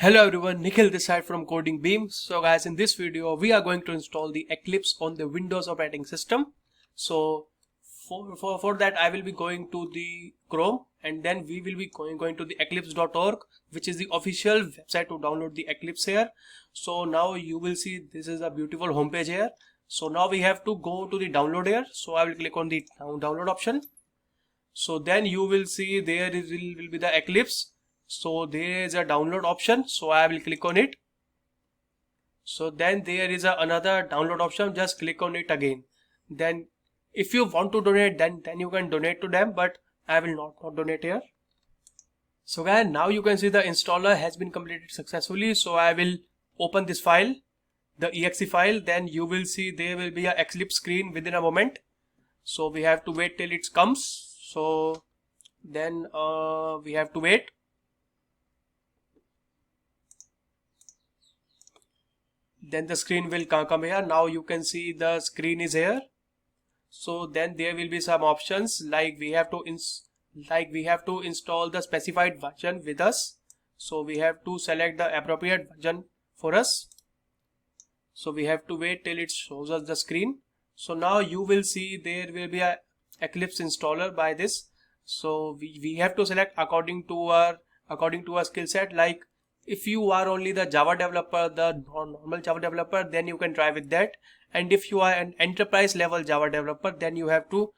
Hello everyone, Nikhil this side from Coding Beam. So guys, in this video we are going to install the Eclipse on the Windows operating system. So for that I will be going to the Chrome and then we will be going to the eclipse.org, which is the official website to download the Eclipse here. So now you will see this is a beautiful homepage here. So now we have to go to the download here. So I will click on the download option. So then you will see there will be the Eclipse. So there is a download option, so I will click on it. So then there is another download option, just click on it again. Then if you want to donate, then you can donate to them, but I will not donate here. So guys, now you can see the installer has been completed successfully. So I will open this file, the exe file. Then you will see there will be a Eclipse screen within a moment. So we have to wait till it comes. So then we have to wait. Then the screen will come here. Now you can see the screen is here. So then there will be some options like we have to install the specified version with us. So we have to select the appropriate version for us. So we have to wait till it shows us the screen. So now you will see there will be a Eclipse installer by this. So we have to select according to our skill set. Like if you are only the Java developer, the normal Java developer, then you can try with that. And if you are an enterprise level Java developer, then you have to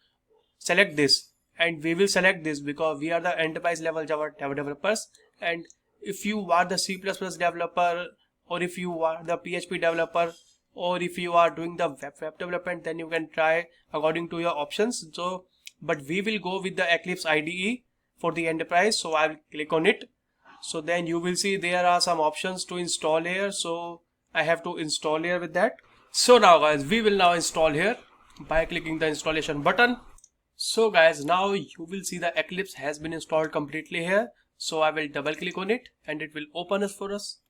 select this. And we will select this because we are the enterprise level Java developers. And if you are the C++ developer, or if you are the PHP developer, or if you are doing the web development, then you can try according to your options. So, but we will go with the Eclipse IDE for the enterprise. So I will click on it. So then you will see there are some options to install here. So I have to install here with that. So now guys, we will now install here by clicking the installation button. So guys, now you will see the Eclipse has been installed completely here. So I will double click on it and it will open us for us.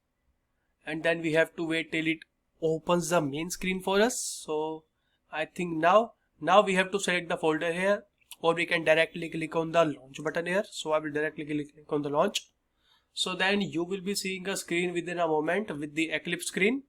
And then we have to wait till it opens the main screen for us. So I think now we have to select the folder here, or we can directly click on the launch button here. So I will directly click on the launch. So then you will be seeing a screen within a moment with the Eclipse screen.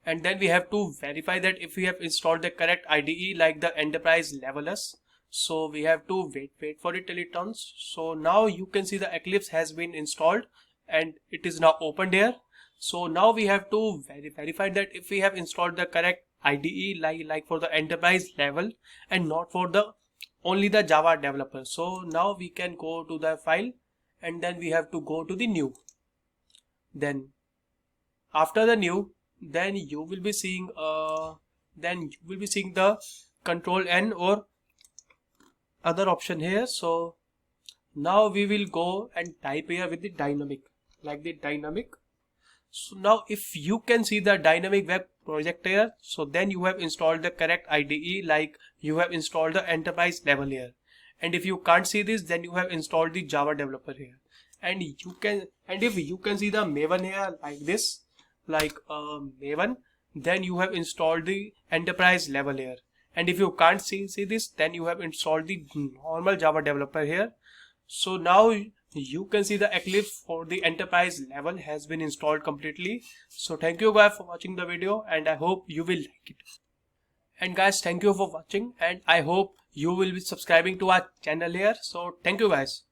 And then we have to verify that if we have installed the correct IDE like the enterprise level S. So we have to wait for it till it turns. So now you can see the Eclipse has been installed and it is now opened here. So now we have to verify that if we have installed the correct IDE like for the enterprise level and not for the only the Java developer. So now we can go to the file and then we have to go to the new. Then after the new, then you will be seeing the Control N or other option here. So now we will go and type here with the dynamic, like the dynamic. So now if you can see the dynamic web project here, so then you have installed the correct IDE, like you have installed the enterprise level here. And if you can't see this, then you have installed the Java developer here. And if you can see the Maven here like this, like Maven, then you have installed the enterprise level here. And if you can't see this, then you have installed the normal Java developer here. So now you can see the Eclipse for the enterprise level has been installed completely. So thank you guys for watching the video and I hope you will like it. And guys, thank you for watching and I hope you will be subscribing to our channel here. So thank you guys.